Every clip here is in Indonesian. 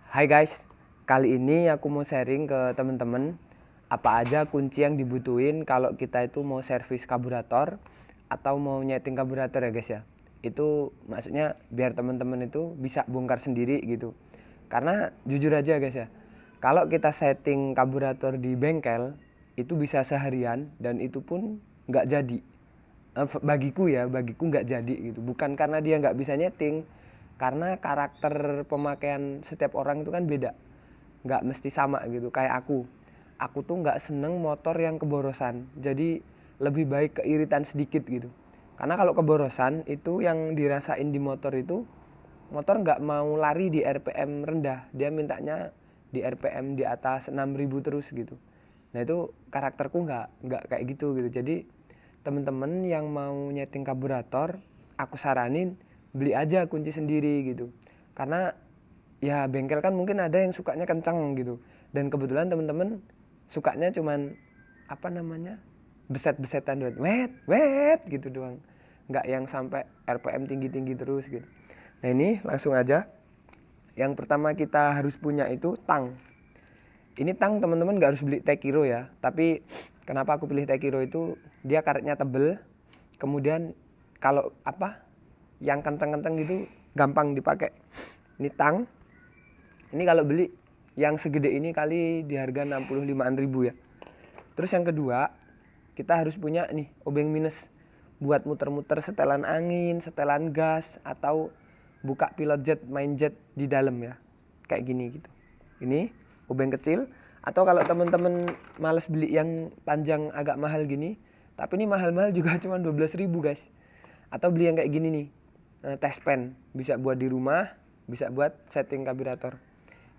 Hai guys, kali ini aku mau sharing ke temen-temen apa aja kunci yang dibutuhin kalau kita itu mau servis karburator atau mau nyeting karburator ya guys ya. Itu maksudnya biar temen-temen itu bisa bongkar sendiri gitu. Karena jujur aja guys ya, kalau kita setting karburator di bengkel itu bisa seharian dan itu pun nggak jadi. Bagiku nggak jadi gitu, bukan karena dia nggak bisa nyeting, karena karakter pemakaian setiap orang itu kan beda, nggak mesti sama gitu. Kayak aku tuh nggak seneng motor yang keborosan, jadi lebih baik keiritan sedikit gitu. Karena kalau keborosan itu yang dirasain di motor itu, motor nggak mau lari di RPM rendah, dia mintanya di RPM di atas 6.000 terus gitu. Nah itu karakterku nggak kayak gitu. Jadi temen-temen yang mau nyeting karburator, aku saranin beli aja kunci sendiri gitu. Karena ya bengkel kan mungkin ada yang sukanya kencang gitu. Dan kebetulan temen-temen sukanya cuman apa namanya, beset-besetan doang, wet wet gitu doang. Nggak yang sampai RPM tinggi-tinggi terus gitu. Nah ini langsung aja. Yang pertama kita harus punya itu tang. Ini tang teman-teman nggak harus beli Tekiro ya, tapi kenapa aku pilih Tekiro itu dia karetnya tebel, kemudian kalau apa yang kenceng-kenceng gitu gampang dipakai. Ini tang, ini kalau beli yang segede ini kali di harga 65.000 ya. Terus yang kedua kita harus punya nih obeng minus buat muter-muter setelan angin, setelan gas, atau buka pilot jet, main jet di dalam ya, kayak gini gitu. Ini obeng kecil, atau kalau temen-temen males beli yang panjang agak mahal gini, tapi ini mahal-mahal juga cuma 12.000 guys. Atau beli yang kayak gini nih, test pen, bisa buat di rumah, bisa buat setting karburator.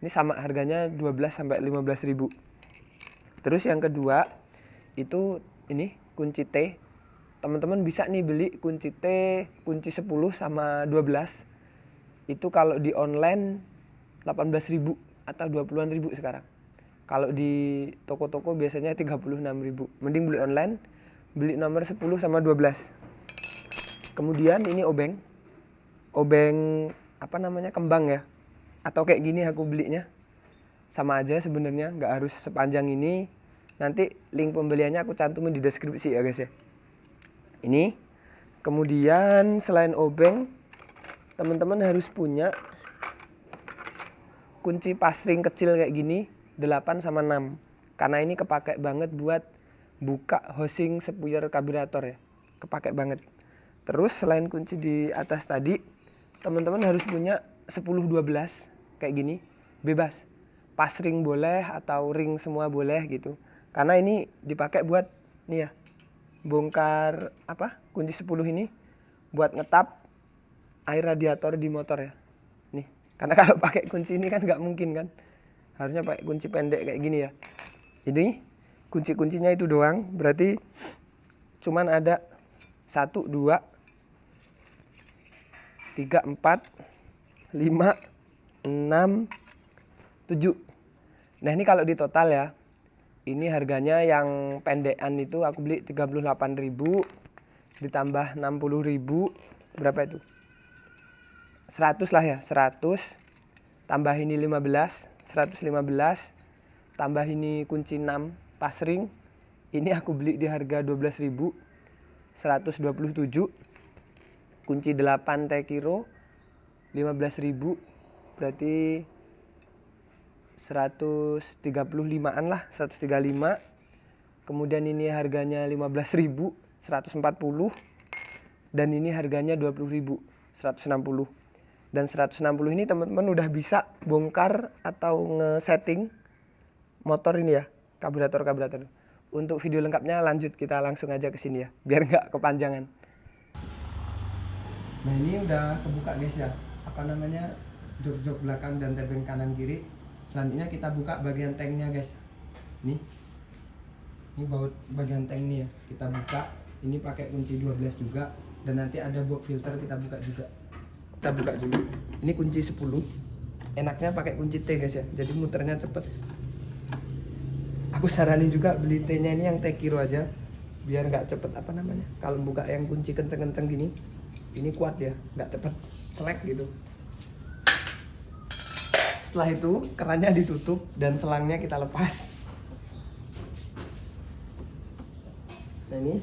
Ini sama harganya 12 sampai 15.000. Terus yang kedua itu ini kunci T. Teman-teman bisa nih beli kunci T, kunci 10 sama 12. Itu kalau di online 18.000 atau 20-an ribu sekarang. Kalau di toko-toko biasanya 36.000. Mending beli online, beli nomor 10 sama 12. Kemudian ini obeng. Obeng apa namanya, kembang ya. Atau kayak gini aku belinya. Sama aja sebenarnya, nggak harus sepanjang ini. Nanti link pembeliannya aku cantumin di deskripsi ya guys ya. Ini. Kemudian selain obeng, teman-teman harus punya kunci pasring kecil kayak gini, 8 sama 6. Karena ini kepake banget buat buka housing sepuyer karburator ya. Kepake banget. Terus selain kunci di atas tadi, teman-teman harus punya 10-12 kayak gini, bebas. Pasring boleh atau ring semua boleh gitu. Karena ini dipakai buat nih ya, bongkar apa? Kunci 10 ini buat ngetap air radiator di motor ya. Nih, karena kalau pakai kunci ini kan nggak mungkin kan. Harusnya pakai kunci pendek kayak gini ya. Ini kunci-kuncinya itu doang, berarti cuman ada 1, 2, 3, 4, 5, 6, 7. Nah ini kalau di total ya, ini harganya yang pendekan itu aku beli 38.000 ditambah 60.000, berapa itu? 100 lah ya, 100 tambah ini 15, 115 tambah ini kunci 6 pasring, ini aku beli di harga 12.000, 127. Kunci 8 Tekiro 15.000, berarti 135an lah, 135. Kemudian ini harganya 15.000, 140. Dan ini harganya 20.000, 160. Dan 160 ini teman-teman udah bisa bongkar atau nge-setting motor ini ya, karburator. Untuk video lengkapnya lanjut kita langsung aja ke sini ya, biar nggak kepanjangan. Nah ini udah kebuka guys ya, apa namanya, jok-jok belakang dan tebeng kanan kiri. Selanjutnya kita buka bagian tanknya guys. Nih, ini baut bagian tank nih ya, kita buka. Ini pakai kunci 12 juga, dan nanti ada box filter kita buka juga. Kita buka dulu. Ini kunci 10. Enaknya pakai kunci T guys ya, jadi muternya cepet. Aku saranin juga beli T-nya ini yang Tekiro aja, biar nggak cepet apa namanya. Kalau buka yang kunci kenceng-kenceng gini, ini kuat ya, nggak cepet selek gitu. Setelah itu kerannya ditutup dan selangnya kita lepas. Nah ini,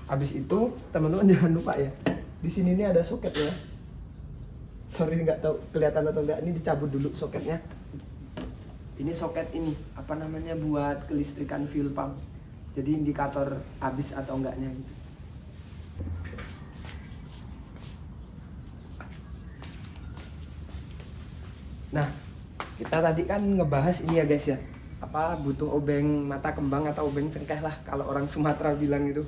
habis itu teman-teman jangan lupa ya, di sini ini ada soket ya. Sorry nggak tahu kelihatan atau enggak, ini dicabut dulu soketnya. Ini soket ini apa namanya buat kelistrikan fuel pump. Jadi indikator habis atau enggaknya gitu. Nah, kita tadi kan ngebahas ini ya guys ya, apa butuh obeng mata kembang atau obeng cengkeh lah kalau orang Sumatera bilang itu.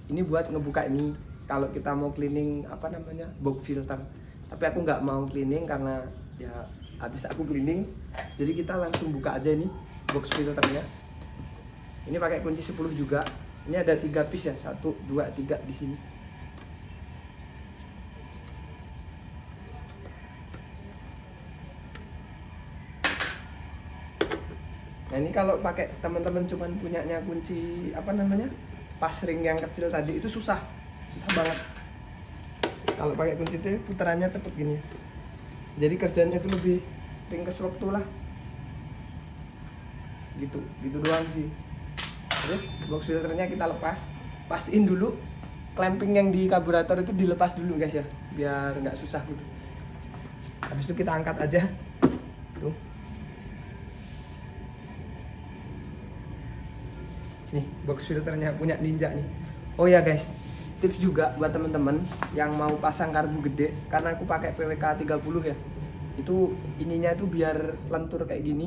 Ini buat ngebuka ini kalau kita mau cleaning apa namanya box filter. Tapi aku nggak mau cleaning karena ya habis aku cleaning, jadi kita langsung buka aja ini box filternya. Ini pakai kunci 10 juga. Ini ada 3 piece ya, 1, 2, 3 di sini. Nah ini kalau pakai teman-teman cuman punyanya kunci apa namanya pasring yang kecil tadi itu susah banget. Kalau pakai kunci itu putarannya cepet gini. Jadi kerjanya itu lebih ringkes waktu lah. Gitu doang sih. Terus box filternya kita lepas, pastiin dulu clamping yang di karburator itu dilepas dulu guys ya, biar nggak susah gitu. Habis itu kita angkat aja, tuh. Nih box filternya punya Ninja nih. Oh ya guys, tips juga buat temen-temen yang mau pasang karbu gede, karena aku pakai PWK 30 ya. Itu ininya tuh biar lentur kayak gini.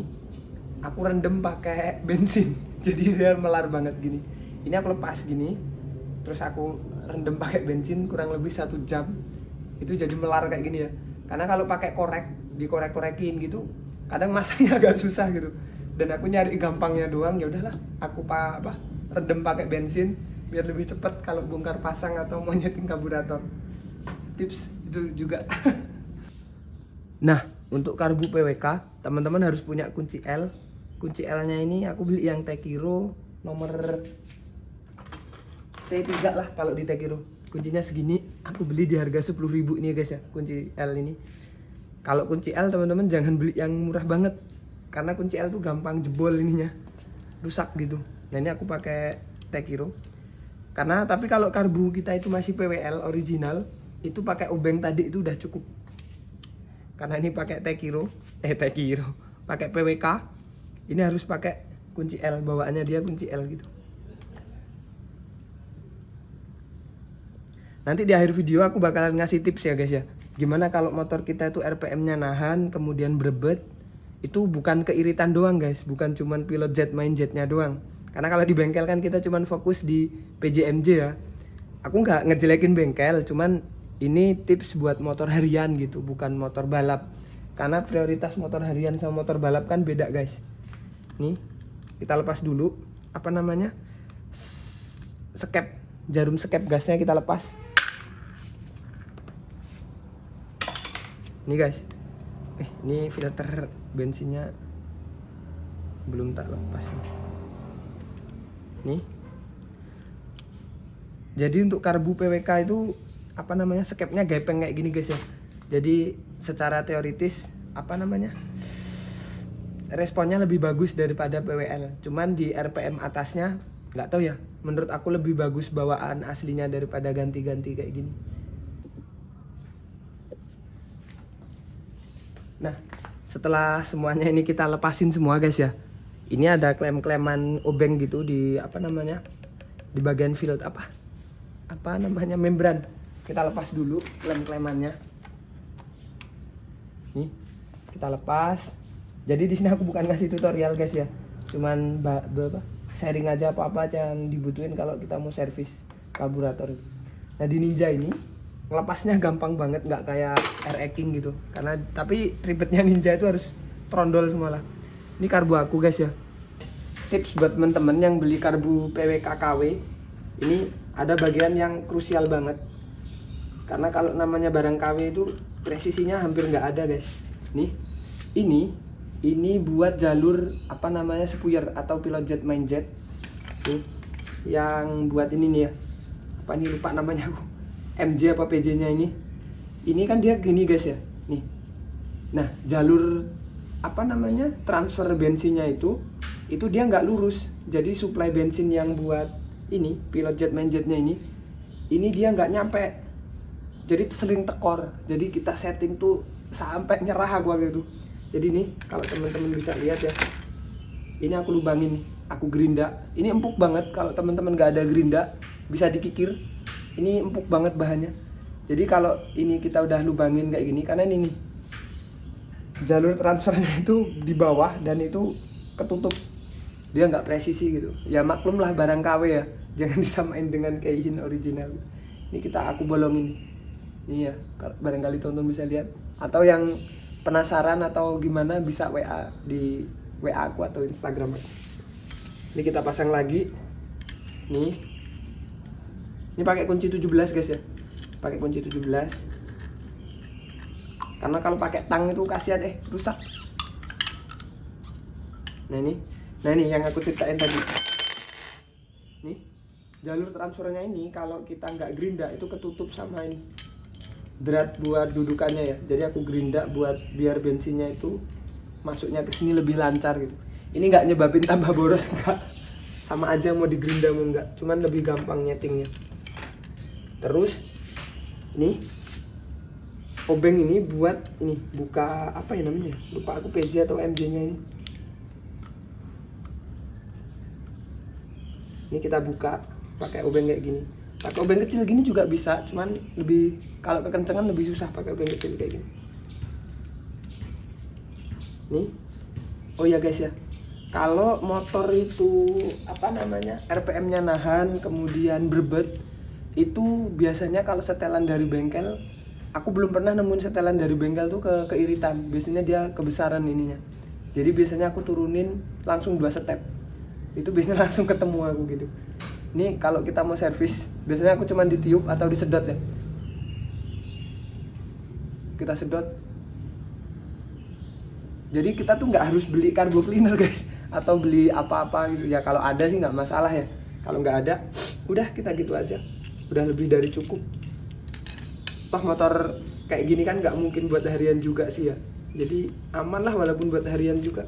Aku rendem pakai bensin, jadi dia melar banget gini. Ini aku lepas gini, terus aku rendem pakai bensin kurang lebih 1 jam. Itu jadi melar kayak gini ya. Karena kalau pakai korek, dikorek-korekin gitu, kadang masaknya agak susah gitu. Dan aku nyari gampangnya doang, ya udahlah, aku rendem pakai bensin biar lebih cepet kalau bongkar pasang atau mau nyeting karburator. Tips itu juga. Nah, untuk karbu PWK, teman-teman harus punya kunci L. Kunci L-nya ini aku beli yang Tekiro nomor T3 lah kalau di Tekiro. Kuncinya segini, aku beli di harga 10.000 ini guys ya, kunci L ini. Kalau kunci L teman-teman jangan beli yang murah banget, karena kunci L tuh gampang jebol ininya, rusak gitu. Nah ini aku pakai Tekiro. Tapi kalau karbu kita itu masih PWL original, itu pakai obeng tadi itu udah cukup. Karena ini pakai Tekiro, pakai PWK, ini harus pakai kunci L, bawaannya dia kunci L gitu. Nanti di akhir video aku bakalan ngasih tips ya guys ya, gimana kalau motor kita itu RPM-nya nahan, kemudian berebet. Itu bukan keiritan doang guys, bukan cuman pilot jet main jetnya doang. Karena kalau di bengkel kan kita cuman fokus di PJMJ ya. Aku nggak ngejelekin bengkel, cuman ini tips buat motor harian gitu, bukan motor balap. Karena prioritas motor harian sama motor balap kan beda guys. Nih, kita lepas dulu apa namanya? Jarum skep gasnya kita lepas. Nih guys. Ini filter bensinnya belum tak lepas nih. Jadi untuk karbu PWK itu apa namanya, skepnya gepeng kayak gini guys ya. Jadi secara teoritis apa namanya, responnya lebih bagus daripada PWL. Cuman di RPM atasnya nggak tahu ya, menurut aku lebih bagus bawaan aslinya daripada ganti-ganti kayak gini. Nah setelah semuanya ini kita lepasin semua guys ya, ini ada klem-kleman obeng gitu di apa namanya, di bagian field apa namanya, membran. Kita lepas dulu klem-klemannya. Nih kita lepas. Jadi di sini aku bukan ngasih tutorial guys ya, cuman sharing aja apa yang dibutuhin kalau kita mau servis karburator. Nah di Ninja ini ngelepasnya gampang banget, nggak kayak R-King gitu. Tapi ribetnya Ninja itu harus trondol semua lah. Ini karbu aku guys ya. Tips buat temen-temen yang beli karbu PWK KW, ini ada bagian yang krusial banget. Karena kalau namanya barang KW itu presisinya hampir nggak ada guys. Nih, ini buat jalur apa namanya, spuyer atau pilot jet main jet. Nih, yang buat ini nih ya. Apa nih, lupa namanya aku. MJ apa PJ-nya ini. Ini kan dia gini guys ya. Nih. Nah, jalur transfer bensinnya itu dia nggak lurus. Jadi suplai bensin yang buat ini pilot jet main jetnya ini dia nggak nyampe, jadi sering tekor. Jadi kita setting tuh sampai nyerah gua gitu. Jadi nih kalau teman-teman bisa lihat ya, ini aku lubangin nih, aku gerinda. Ini empuk banget, kalau teman-teman nggak ada gerinda bisa dikikir. Ini empuk banget bahannya. Jadi kalau ini kita udah lubangin kayak gini, karena ini nih jalur transfernya itu di bawah dan itu ketutup, dia nggak presisi gitu. Ya maklum lah barang KW ya, jangan disamain dengan Keihin original. Ini aku bolongin nih ya, barangkali teman-teman bisa lihat, atau yang penasaran atau gimana bisa WA di WA aku atau Instagram aku. Ini kita pasang lagi nih. Ini pakai kunci 17 guys ya, pakai kunci 17 karena kalau pakai tang itu kasihan rusak. Nah ini yang aku ceritain tadi nih, jalur transfernya ini kalau kita nggak gerinda itu ketutup sama ini drat buat dudukannya ya. Jadi aku gerinda buat biar bensinnya itu masuknya ke sini lebih lancar gitu. Ini nggak nyebabin tambah boros, enggak, sama aja mau digerinda mau enggak, cuman lebih gampang nyetingnya. Terus ini obeng ini buat ini buka apa ya namanya, lupa aku, PJ atau MJ nya ini. Ini kita buka pakai obeng kayak gini. Pakai obeng kecil gini juga bisa, cuman lebih kalau kekencengan lebih susah pakai obeng kecil kayak gini. Nih, oh ya guys ya, kalau motor itu RPM-nya nahan kemudian berbet, itu biasanya kalau setelan dari bengkel, aku belum pernah nemuin setelan dari bengkel tuh keiritan. Biasanya dia kebesaran ininya. Jadi biasanya aku turunin langsung 2 step. Itu biasanya langsung ketemu aku gitu. Ini kalau kita mau servis, biasanya aku cuman ditiup atau disedot ya. Kita sedot. Jadi kita tuh nggak harus beli carbo cleaner guys, atau beli apa-apa gitu ya. Kalau ada sih nggak masalah ya. Kalau nggak ada, udah kita gitu aja. Udah lebih dari cukup. Toh motor kayak gini kan nggak mungkin buat harian juga sih ya. Jadi aman lah walaupun buat harian juga.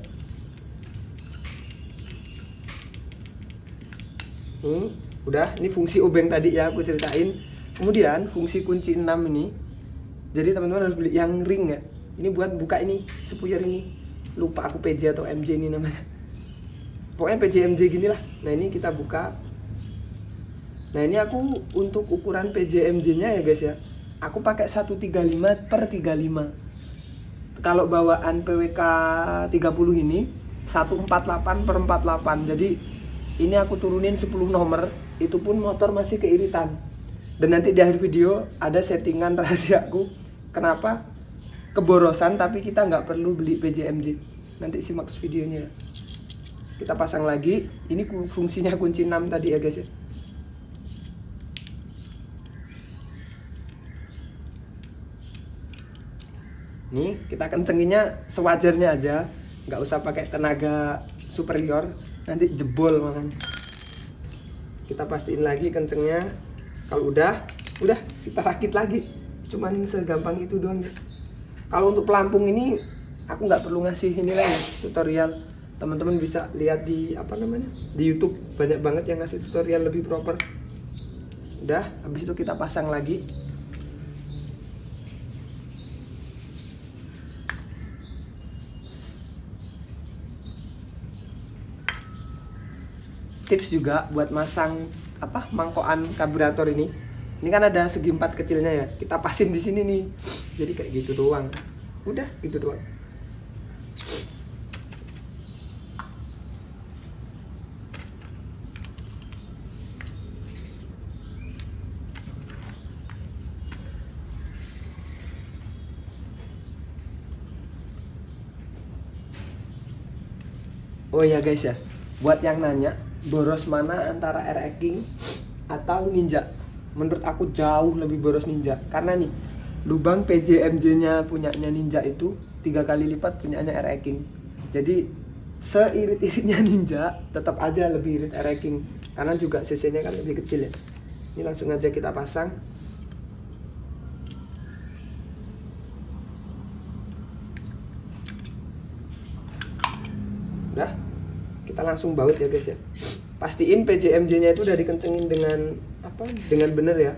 Udah, ini fungsi obeng tadi ya aku ceritain. Kemudian fungsi kunci 6 ini, jadi teman-teman harus beli yang ring ya. Ini buat buka ini, sepuyer ini. Lupa aku PJ atau MJ ini namanya. Pokoknya PJ MJ gini lah. Nah ini kita buka. Nah ini aku untuk ukuran PJ MJ nya ya guys ya, aku pakai 135/35. Kalau bawaan PWK 30 ini 148/48. Jadi ini aku turunin 10 nomor, itu pun motor masih keiritan. Dan nanti di akhir video ada settingan rahasiaku kenapa keborosan tapi kita nggak perlu beli PJMJ. Nanti simak videonya. Kita pasang lagi. Ini fungsinya kunci 6 tadi ya guys ya. Nih kita kencenginnya sewajarnya aja, nggak usah pakai tenaga superior, nanti jebol makanya. Kita pastiin lagi kencengnya. Kalau udah kita rakit lagi. Cuman segampang itu doang ya. Kalau untuk pelampung ini aku nggak perlu ngasih ini lagi tutorial. Teman-teman bisa lihat di di YouTube, banyak banget yang ngasih tutorial lebih proper. Udah, habis itu kita pasang lagi. Tips juga buat masang mangkokan karburator ini. Ini kan ada segi 4 kecilnya ya. Kita pasin di sini nih. Jadi kayak gitu doang. Udah, gitu doang. Oh ya guys ya, buat yang nanya boros mana antara RX King atau Ninja, menurut aku jauh lebih boros Ninja. Karena nih lubang PJMJ nya punyanya Ninja itu 3 kali lipat punyanya RX King. Jadi seirit-iritnya Ninja tetap aja lebih irit RX King, karena juga cc nya kan lebih kecil ya. Ini langsung aja kita pasang. kita langsung baut ya guys ya. Pastiin PJMJ nya itu udah dikencengin dengan dengan bener ya.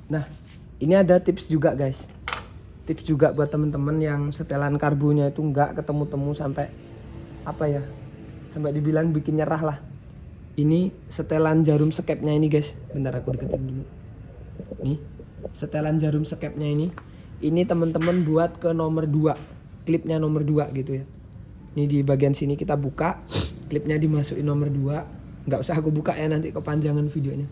Nah, ini ada tips juga guys. Tips juga buat temen-temen yang setelan karbonya itu nggak ketemu-temu sampai sampai dibilang bikin nyerah lah. Ini setelan jarum skepnya ini guys. Bentar aku deketin dulu. Nih, setelan jarum skepnya ini teman-teman buat ke nomor 2, klipnya nomor 2 gitu ya. Ini di bagian sini kita buka, klipnya dimasukin nomor 2. Nggak usah aku buka ya, nanti kepanjangan videonya.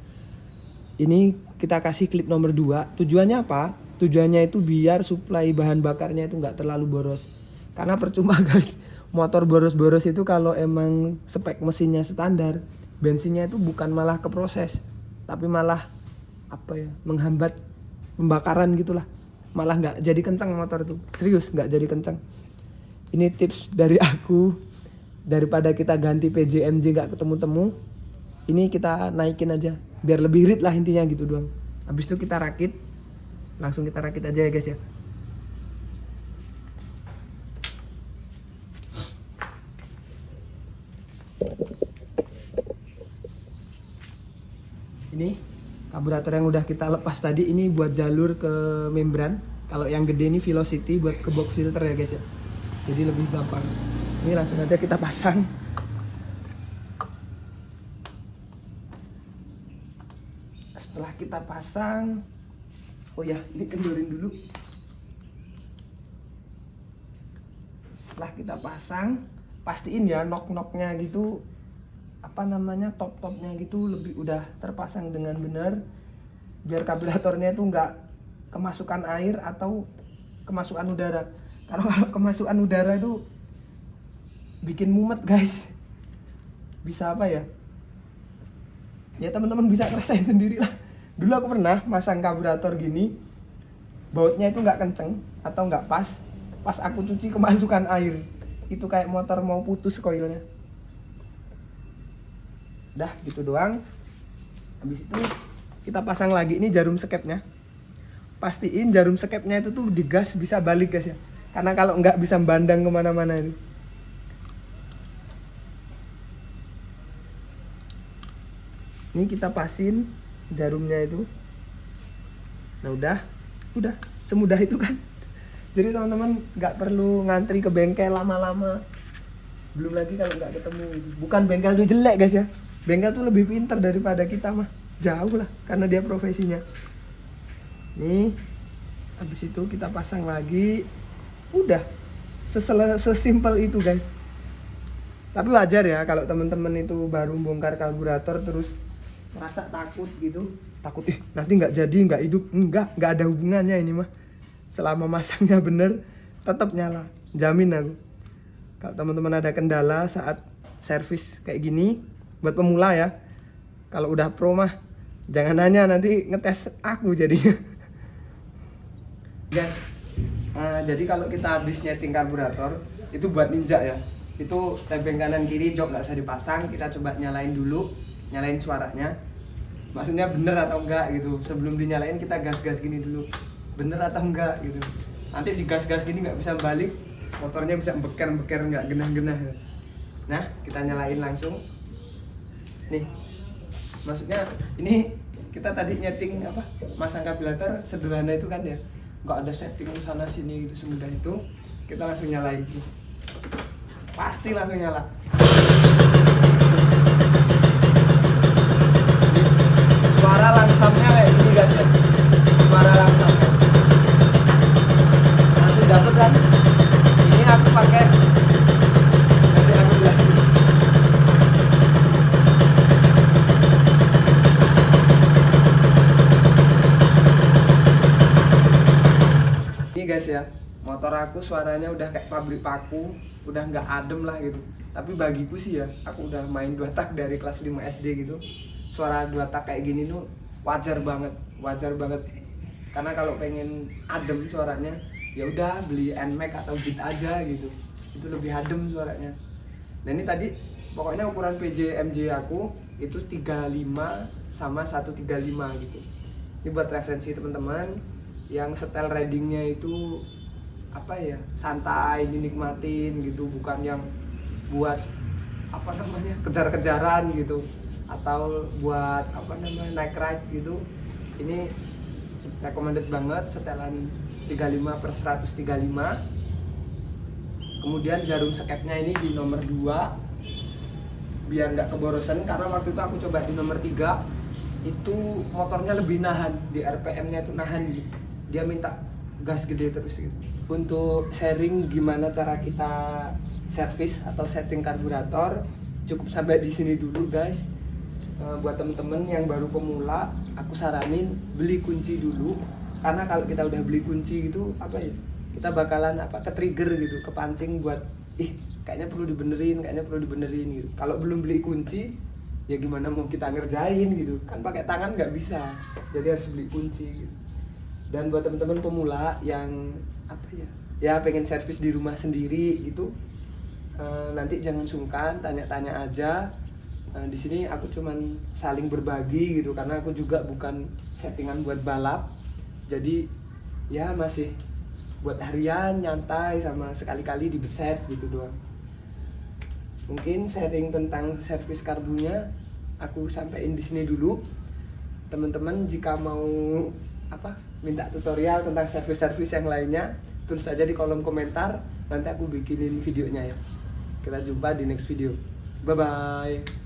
Ini kita kasih klip nomor 2. Tujuannya apa? Tujuannya itu biar suplai bahan bakarnya itu nggak terlalu boros. Karena percuma guys, motor boros-boros itu kalau emang spek mesinnya standar, bensinnya itu bukan malah keproses, tapi malah menghambat pembakaran gitulah. Malah nggak jadi kencang motor itu. Serius, nggak jadi kencang. Ini tips dari aku, daripada kita ganti PJMJ nggak ketemu-temu, ini kita naikin aja biar lebih irit lah intinya gitu doang. Habis itu kita rakit, langsung kita rakit aja ya guys ya. Ini karburator yang udah kita lepas tadi, ini buat jalur ke membran. Kalau yang gede ini velocity buat ke box filter ya guys ya. Jadi lebih gampang. Ini langsung aja kita pasang. Setelah kita pasang, oh ya, ini kendorin dulu. Setelah kita pasang, pastiin ya nok-noknya gitu, top-topnya gitu lebih udah terpasang dengan benar, biar karburatornya itu nggak kemasukan air atau kemasukan udara. Karena kalau kemasukan udara itu bikin mumet guys. Bisa ya teman-teman bisa ngerasain sendiri lah. Dulu aku pernah masang karburator gini, bautnya itu nggak kenceng atau nggak pas aku cuci kemasukan air, itu kayak motor mau putus koilnya. Dah gitu doang. Habis itu kita pasang lagi ini jarum skepnya. Pastiin jarum skepnya itu tuh digas bisa balik guys ya, karena kalau nggak bisa bandang kemana-mana itu. Ini kita pasin jarumnya itu. Nah udah semudah itu kan. Jadi teman-teman nggak perlu ngantri ke bengkel lama-lama. Belum lagi kalau nggak ketemu. Bukan bengkel tuh jelek guys ya. Bengkel tuh lebih pintar daripada kita mah. Jauh lah, karena dia profesinya. Nih, habis itu kita pasang lagi. Udah, sesimpel itu guys. Tapi wajar ya kalau teman-teman itu baru bongkar karburator terus merasa takut gitu. Takut nanti nggak jadi, nggak hidup. Nggak ada hubungannya ini mah. Selama masangnya bener, tetap nyala. Jamin aku. Kalau teman-teman ada kendala saat servis kayak gini, buat pemula ya. Kalau udah pro mah jangan nanya, nanti ngetes aku jadinya. Guys, jadi kalau kita habis nyeting karburator itu buat ninja ya. Itu tebeng kanan kiri jok nggak usah dipasang, kita coba nyalain dulu, nyalain suaranya. Maksudnya bener atau enggak gitu. Sebelum dinyalain kita gas-gas gini dulu, bener atau enggak gitu. Nanti digas-gas gini nggak bisa balik, motornya bisa beker-beker nggak genah-genah. Nah kita nyalain langsung. Nih, maksudnya ini kita tadi nyeting masang karburator sederhana itu kan ya, nggak ada setting sana sini gitu semudah itu. Kita langsung nyalain, pasti langsung nyala. Suara langsamnya kayak gini guys ya, suara langsamnya nanti dapet kan. Ini aku pakai, nanti aku jelasin. Ini guys ya, motor aku suaranya udah kayak pabrik paku, udah nggak adem lah gitu. Tapi bagiku sih ya, aku udah main 2 tak dari kelas 5 SD gitu. Suara 2 tak kayak gini tuh wajar banget. Karena kalau pengen adem suaranya, ya udah beli NMAX atau Beat aja gitu. Itu lebih adem suaranya. Nah ini tadi pokoknya ukuran PJMJ aku itu 35 sama 135 gitu. Ini buat referensi teman-teman yang setel readingnya itu apa ya, santai dinikmatin gitu, bukan yang buat apa namanya kejar-kejaran gitu atau buat apa namanya naik ride gitu. Ini recommended banget, setelan 35/135. Kemudian jarum skepnya ini di nomor 2 biar nggak keborosan, karena waktu itu aku coba di nomor 3 itu motornya lebih nahan, di RPM-nya itu nahan gitu. Dia minta gas gede terus gitu. Untuk sharing gimana cara kita servis atau setting karburator cukup sampai di sini dulu guys. Buat temen-temen yang baru pemula, aku saranin beli kunci dulu, karena kalau kita udah beli kunci gitu apa ya, kita bakalan apa ke-trigger gitu, kepancing buat kayaknya perlu dibenerin gitu. Kalau belum beli kunci ya gimana mau kita ngerjain gitu kan, pakai tangan nggak bisa, jadi harus beli kunci gitu. Dan buat teman-teman pemula yang apa ya pengen servis di rumah sendiri itu, nanti jangan sungkan, tanya-tanya aja. Di sini aku cuman saling berbagi gitu, karena aku juga bukan settingan buat balap, jadi ya masih buat harian nyantai sama sekali-kali dibeset gitu doang. Mungkin sharing tentang servis karbunya aku sampaikan di sini dulu. Teman-teman jika mau minta tutorial tentang servis-servis yang lainnya, tulis aja di kolom komentar, nanti aku bikinin videonya ya. Kita jumpa di next video. Bye bye.